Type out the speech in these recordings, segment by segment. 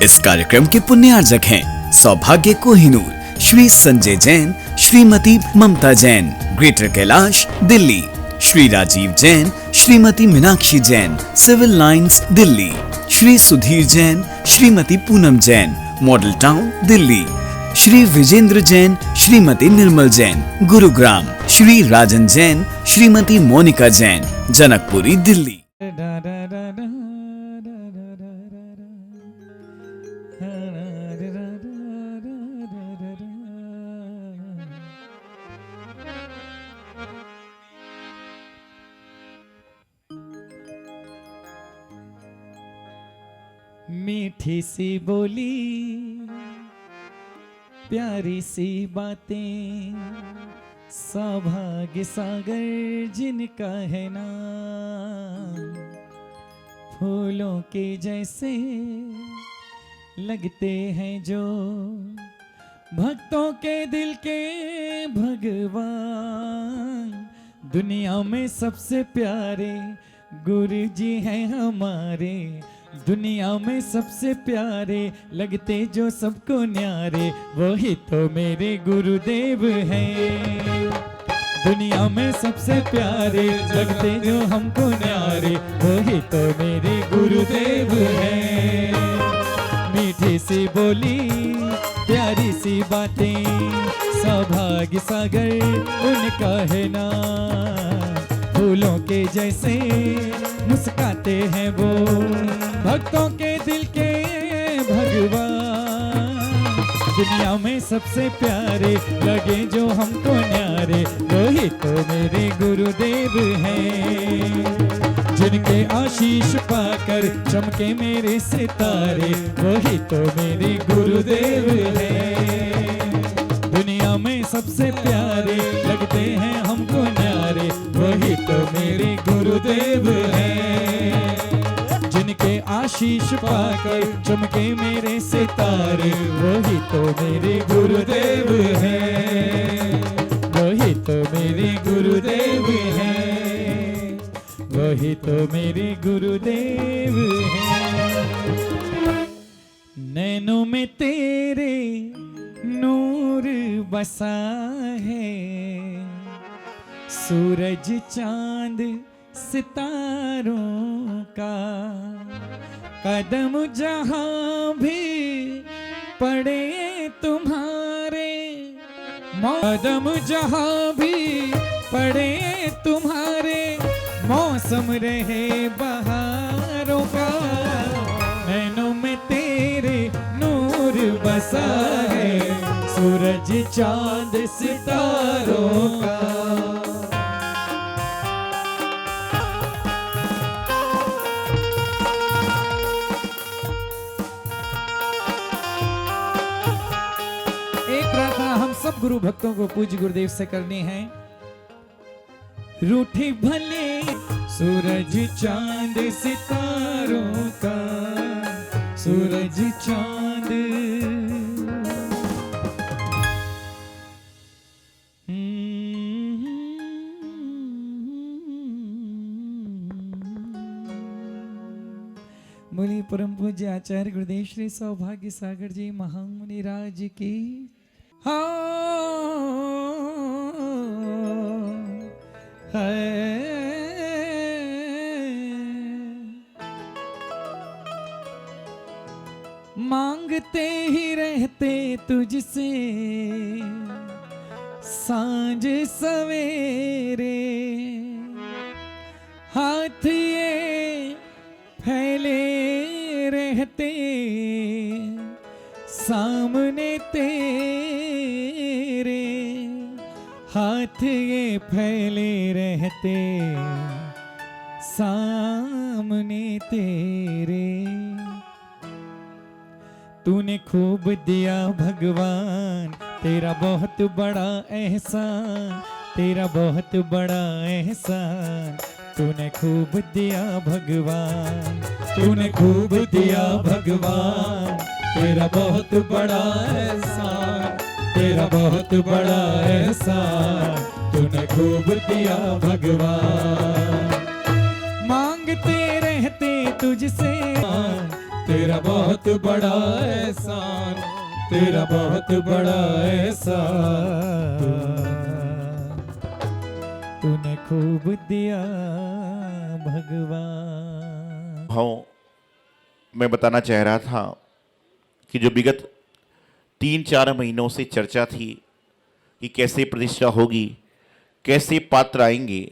इस कार्यक्रम के पुण्यार्जक हैं सौभाग्य Kohinoor, Shri Sanjay Jain, Shrimati Mamta Jain, greater Kailash Delhi, Shri Rajeev Jain, Shrimati Meenakshi Jain, civil lines Delhi, Shri Sudhir Jain, Shrimati Poonam Jain, model town Delhi, Shri Vijender Jain, Shrimati Nirmal Jain, Gurugram, Shri Rajan Jain, Shrimati Monika Jain, Janakpuri Delhi. मीठी सी बोली, प्यारी सी बातें, सौभाग्य सागर जिनका है नाम, फूलों के जैसे लगते हैं जो भक्तों के दिल के भगवान। दुनिया में सबसे प्यारे गुरु जी हैं हमारे, दुनिया में सबसे प्यारे लगते जो सबको न्यारे, वही तो मेरे गुरुदेव हैं। दुनिया में सबसे प्यारे लगते जो हमको न्यारे, वही तो मेरे गुरुदेव हैं। मीठी सी बोली, प्यारी सी बातें, सौभाग्य सागर उनका है नाम, फूलों के जैसे मुस्काते हैं वो भक्तों के दिल के भगवान। दुनिया में सबसे प्यारे लगे जो हमको न्यारे, वही तो मेरे गुरुदेव हैं। जिनके आशीष पाकर चमके मेरे सितारे, वही तो मेरे गुरुदेव हैं। दुनिया में सबसे प्यारे लगते हैं हमको न्यारे, वही तो मेरे गुरुदेव हैं। जिनके आशीष पाकर चमके मेरे सितारे, वही तो मेरे गुरुदेव हैं। वही तो मेरे गुरुदेव हैं, वही तो मेरे गुरुदेव हैं। नैनों में तेरे नूर बसा है, सूरज चांद सितारों का, कदम जहां भी पड़े तुम्हारे, कदम जहां भी पड़े तुम्हारे, मौसम रहे बहारों का। नैनों में तेरे नूर बसा है, सूरज चांद सितारों का। एक प्रार्थना हम सब गुरु भक्तों को पूज्य गुरुदेव से करनी है। रूठी भले सूरज चांद सितारों का, सूरज चांद बोली परम पूज्य आचार्य गुरुदेव श्री सौभाग्य सागर जी महामुनि राज की। मांगते ही रहते तुझसे सांझ सवेरे, हाथ ये फैले रहते सामने तेरे, हाथ ये फैले रहते सामने तेरे। तूने खूब दिया भगवान, तेरा बहुत बड़ा एहसान, तेरा बहुत बड़ा एहसान। तूने खूब दिया भगवान, तूने खूब दिया भगवान, तेरा बहुत बड़ा एहसान, तेरा बहुत बड़ा एहसान। तूने खूब दिया भगवान। मांगते रहते तुझसे तेरा बहुत बड़ा एहसान, तेरा बहुत बड़ा एहसान। तूने खूब दिया भगवान। हाँ, मैं बताना चाह रहा था कि जो विगत 3-4 महीनों से चर्चा थी कि कैसे प्रतिष्ठा होगी, कैसे पात्र आएंगे,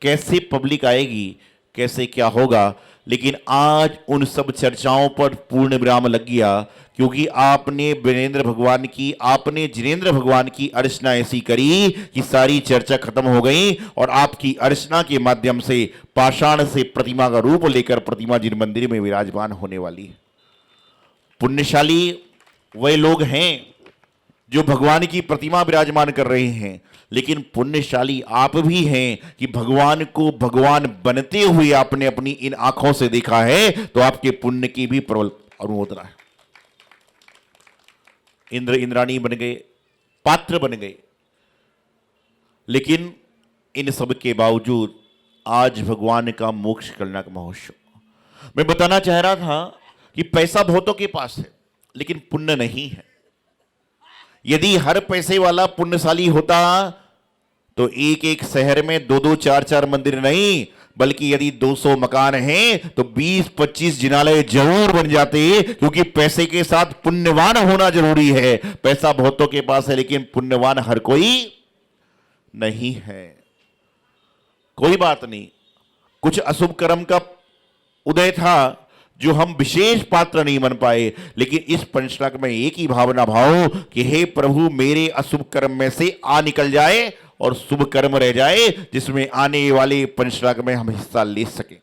कैसे पब्लिक आएगी, कैसे क्या होगा, लेकिन आज उन सब चर्चाओं पर पूर्ण विराम लग गया, क्योंकि आपने वीरेंद्र भगवान की, आपने जिनेंद्र भगवान की अर्चना ऐसी करी कि सारी चर्चा खत्म हो गई और आपकी अर्चना के माध्यम से पाषाण से प्रतिमा का रूप लेकर प्रतिमा जिन मंदिर में विराजमान होने वाली है। पुण्यशाली वे लोग हैं जो भगवान की प्रतिमा विराजमान कर रहे हैं, लेकिन पुण्यशाली आप भी हैं कि भगवान को भगवान बनते हुए आपने अपनी इन आंखों से देखा है, तो आपके पुण्य की भी प्रबल अनुमोदना है। इंद्र इंद्राणी बन गए, पात्र बन गए, लेकिन इन सब के बावजूद आज भगवान का मोक्ष करना का महोत्सव। मैं बताना चाह रहा था कि पैसा बहुतों के पास है, लेकिन पुण्य नहीं है। यदि हर पैसे वाला पुण्यशाली होता तो एक एक शहर में 2-2, 4-4 मंदिर नहीं, बल्कि यदि 200 मकान हैं तो 20-25 जिनालय जरूर बन जाते, क्योंकि पैसे के साथ पुण्यवान होना जरूरी है। पैसा बहुतों के पास है, लेकिन पुण्यवान हर कोई नहीं है। कोई बात नहीं, कुछ अशुभ कर्म का उदय था जो हम विशेष पात्र नहीं बन पाए, लेकिन इस पंचराग में एक ही भावना भाव कि हे प्रभु, मेरे अशुभ कर्म में से आ निकल जाए और शुभ कर्म रह जाए, जिसमें आने वाले पंचराग में हम हिस्सा ले सकें।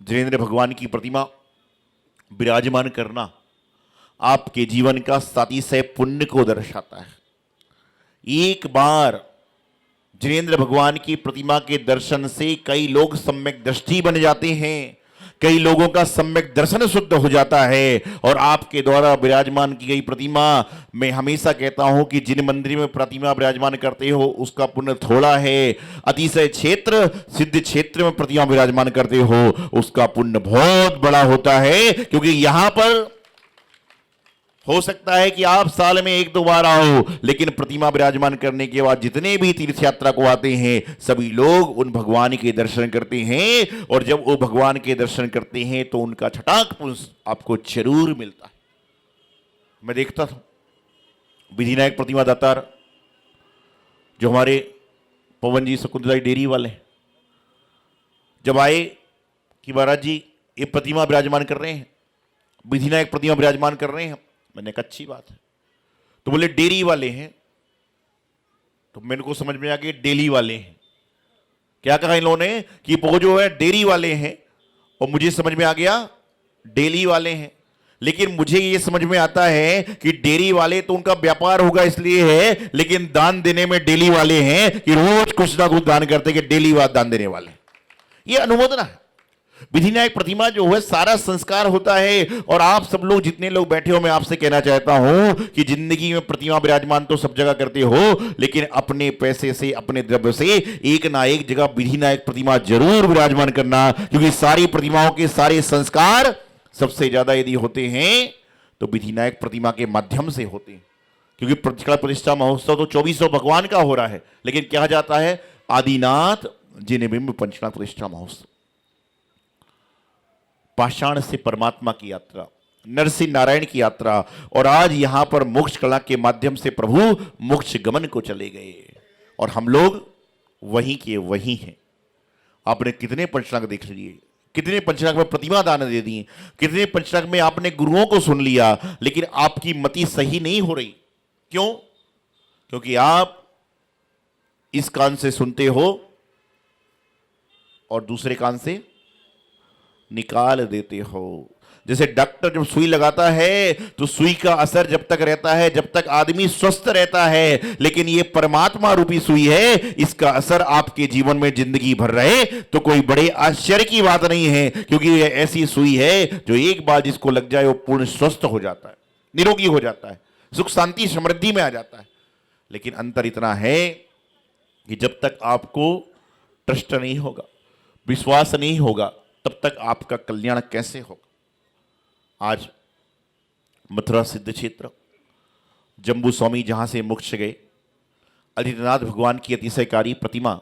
जिनेंद्र भगवान की प्रतिमा विराजमान करना आपके जीवन का सातिशय पुण्य को दर्शाता है। एक बार जिनेंद्र भगवान की प्रतिमा के दर्शन से कई लोग सम्यक दृष्टि बन जाते हैं, कई लोगों का सम्यक दर्शन शुद्ध हो जाता है। और आपके द्वारा विराजमान की गई प्रतिमा, मैं हमेशा कहता हूं कि जिन मंदिर में प्रतिमा विराजमान करते हो उसका पुण्य थोड़ा है, अतिशय क्षेत्र सिद्ध क्षेत्र में प्रतिमा विराजमान करते हो उसका पुण्य बहुत बड़ा होता है। क्योंकि यहां पर हो सकता है कि आप साल में 1-2 बार आओ, लेकिन प्रतिमा विराजमान करने के बाद जितने भी तीर्थ यात्रा को आते हैं सभी लोग उन भगवान के दर्शन करते हैं, और जब वो भगवान के दर्शन करते हैं तो उनका छटाक पुंस आपको जरूर मिलता है। मैं देखता था विधिनायक प्रतिमा दातार जो हमारे पवन जी शकुंतला डेयरी वाले, जब आए कि महाराज जी ये प्रतिमा विराजमान कर रहे हैं, विधिनायक प्रतिमा विराजमान कर रहे हैं, मैंने कहा अच्छी बात है। तो बोले डेयरी वाले हैं, तो मेरे को समझ में आ गया डेली वाले हैं। क्या कहा इन लोगों ने कि वो जो है डेयरी वाले हैं, और मुझे समझ में आ गया डेली वाले हैं। लेकिन मुझे ये समझ में आता है कि डेयरी वाले तो उनका व्यापार होगा इसलिए है, लेकिन दान देने में डेली वाले हैं कि रोज कुछ ना कुछ दान करते कि डेली वाले दान देने वाले। ये अनुमोदना है। विधिनायक प्रतिमा जो है सारा संस्कार होता है, और आप सब लोग जितने लोग बैठे हो, मैं आपसे कहना चाहता हूं कि जिंदगी में प्रतिमा विराजमान तो सब जगह करते हो, लेकिन अपने पैसे से, अपने द्रव्य से एक ना एक जगह विधिनायक प्रतिमा जरूर विराजमान करना, क्योंकि सारी प्रतिमाओं के सारे संस्कार सबसे ज्यादा यदि होते हैं तो विधिनायक प्रतिमा के माध्यम से होते हैं। क्योंकि प्रतिष्ठा महोत्सव तो 2400 भगवान का हो रहा है, लेकिन कहा जाता है आदिनाथ जिनेबिंब पंचनाथ प्रतिष्ठा महोत्सव। पाषाण से परमात्मा की यात्रा, नरसिंह नारायण की यात्रा, और आज यहां पर मोक्ष कला के माध्यम से प्रभु मोक्ष गमन को चले गए, और हम लोग वहीं के वहीं हैं। आपने कितने पंचनाग देख लिए, कितने पंचनाग में प्रतिमा दान दे दी, कितने पंचनाग में आपने गुरुओं को सुन लिया, लेकिन आपकी मति सही नहीं हो रही। क्यों? क्योंकि आप इस कान से सुनते हो और दूसरे कान से निकाल देते हो। जैसे डॉक्टर जब सुई लगाता है तो सुई का असर जब तक रहता है जब तक आदमी स्वस्थ रहता है, लेकिन ये परमात्मा रूपी सुई है, इसका असर आपके जीवन में जिंदगी भर रहे तो कोई बड़े आश्चर्य की बात नहीं है, क्योंकि ये ऐसी सुई है जो एक बार जिसको लग जाए वो पूर्ण स्वस्थ हो जाता है, निरोगी हो जाता है, सुख शांति समृद्धि में आ जाता है। लेकिन अंतर इतना है कि जब तक आपको ट्रस्ट नहीं होगा, विश्वास नहीं होगा, तब तक आपका कल्याण कैसे होगा। आज मथुरा सिद्ध क्षेत्र जम्बू स्वामी जहाँ से मोक्ष गए, आदित्यनाथ भगवान की अतिशयकारी प्रतिमा,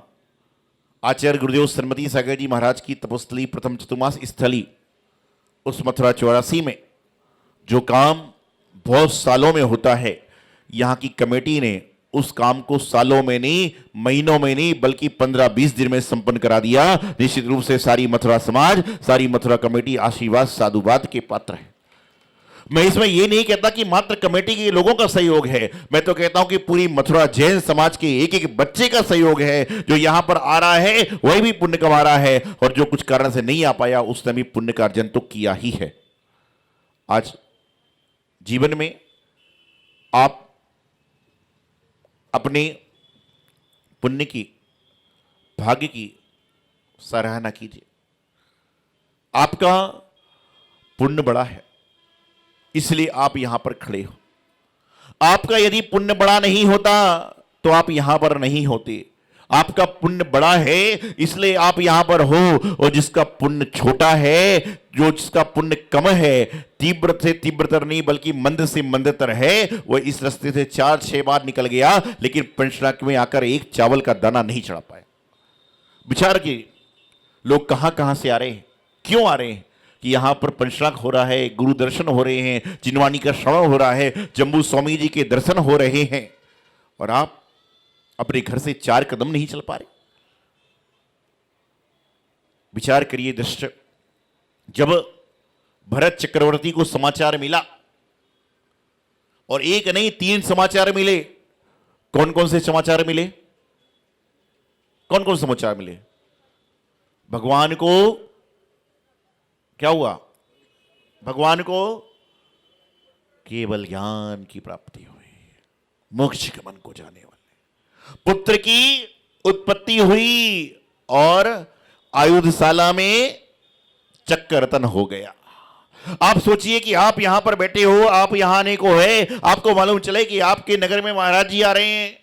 आचार्य गुरुदेव सरस्वती सागर जी महाराज की तपोस्थली प्रथम चतुर्मास स्थली, उस मथुरा 84 में जो काम बहुत सालों में होता है, यहाँ की कमेटी ने उस काम को सालों में नहीं, महीनों में नहीं, बल्कि 15-20 दिन में संपन्न करा दिया। निश्चित रूप से सारी मथुरा समाज, सारी मथुरा कमेटी आशीर्वाद साधुवाद के पात्र है। मैं इसमें यह नहीं कहता कि मात्र कमेटी के लोगों का सहयोग है, मैं तो कहता हूं कि पूरी मथुरा जैन समाज के एक एक बच्चे का सहयोग है। जो यहां पर आ रहा है वही भी पुण्य कमा रहा है, और जो कुछ कारण से नहीं आ पाया उसने भी पुण्य का अर्जन तो किया ही है। आज जीवन में आप अपने पुण्य की, भाग्य की सराहना कीजिए। आपका पुण्य बड़ा है, इसलिए आप यहां पर खड़े हो। आपका यदि पुण्य बड़ा नहीं होता तो आप यहां पर नहीं होते। आपका पुण्य बड़ा है इसलिए आप यहां पर हो, और जिसका पुण्य छोटा है, जो जिसका पुण्य कम है, तीव्र से तीव्रतर नहीं बल्कि मंद से मंदतर है, वह इस रास्ते से 4-6 बार निकल गया, लेकिन पंचनाक में आकर एक चावल का दाना नहीं चढ़ा पाया। विचार की लोग कहां कहां से आ रहे हैं, क्यों आ रहे हैं कि यहां पर पंचनाक हो रहा है, गुरु दर्शन हो रहे हैं, जिनवानी का श्रवण हो रहा है, जम्बू स्वामी जी के दर्शन हो रहे हैं, और आप अपने घर से 4 कदम नहीं चल पा रहे। विचार करिए दृष्ट, जब भरत चक्रवर्ती को समाचार मिला, और एक नहीं 3 समाचार मिले। कौन कौन से समाचार मिले? कौन कौन समाचार मिले? भगवान को क्या हुआ? भगवान को केवल ज्ञान की प्राप्ति हुई, मोक्ष गमन को जाने वाले, पुत्र की उत्पत्ति हुई, और आयुधशाला में चक्ररतन हो गया। आप सोचिए कि आप यहां पर बैठे हो, आप यहां आने को है, आपको मालूम चले कि आपके नगर में महाराज जी आ रहे हैं,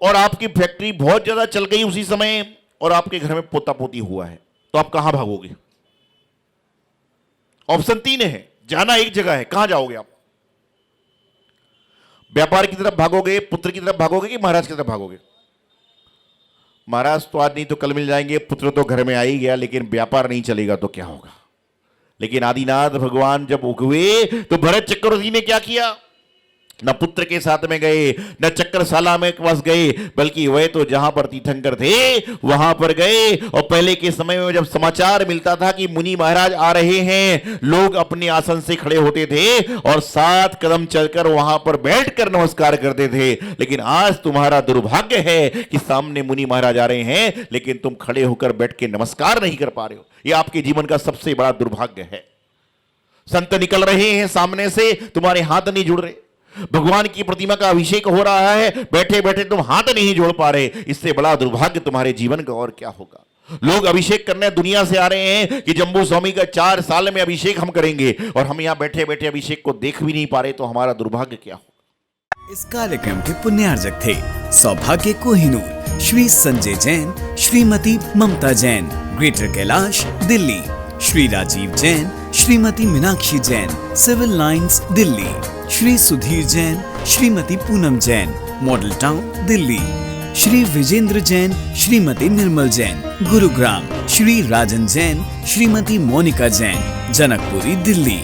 और आपकी फैक्ट्री बहुत ज्यादा चल गई उसी समय, और आपके घर में पोता पोती हुआ है, तो आप कहां भागोगे? ऑप्शन 3 है, जाना एक जगह है, कहां जाओगे आप? व्यापार की तरफ भागोगे, पुत्र की तरफ भागोगे, कि महाराज की तरफ भागोगे? महाराज तो आज नहीं तो कल मिल जाएंगे, पुत्र तो घर में आ ही गया, लेकिन व्यापार नहीं चलेगा तो क्या होगा? लेकिन आदिनाथ भगवान जब उगवे तो भरत चक्रवर्ती ने क्या किया? न पुत्र के साथ में गए, न चक्रशाला में बस गए, बल्कि वह तो जहां पर तीर्थंकर थे वहां पर गए। और पहले के समय में जब समाचार मिलता था कि मुनि महाराज आ रहे हैं, लोग अपने आसन से खड़े होते थे और 7 कदम चलकर वहां पर बैठकर नमस्कार करते थे। लेकिन आज तुम्हारा दुर्भाग्य है कि सामने मुनि महाराज आ रहे हैं, लेकिन तुम खड़े होकर बैठ के नमस्कार नहीं कर पा रहे हो। यह आपके जीवन का सबसे बड़ा दुर्भाग्य है। संत निकल रहे हैं सामने से, तुम्हारे हाथ नहीं जुड़ रहे। भगवान की प्रतिमा का अभिषेक हो रहा है, बैठे बैठे तुम हाथ नहीं जोड़ पा रहे। इससे बड़ा दुर्भाग्य तुम्हारे जीवन का और क्या होगा। लोग अभिषेक करने दुनिया से आ रहे हैं कि जम्बू स्वामी का 4 साल में अभिषेक हम करेंगे, और हम यहां बैठे बैठे अभिषेक को देख भी नहीं पा रहे, तो हमारा दुर्भाग्य क्या होगा। इस कार्यक्रम के पुण्यार्जक थे सौभाग्य Kohinoor, Shri Sanjay Jain, Shrimati Mamta Jain, greater Kailash, Delhi, Shri Rajeev Jain, Shrimati Meenakshi Jain, civil lines, Delhi, Shri Sudhir Jain, Shrimati Poonam Jain, model town, Delhi, Shri Vijender Jain, Shrimati Nirmal Jain, Gurugram, Shri Rajan Jain, Shrimati Monika Jain, Janakpuri, Delhi.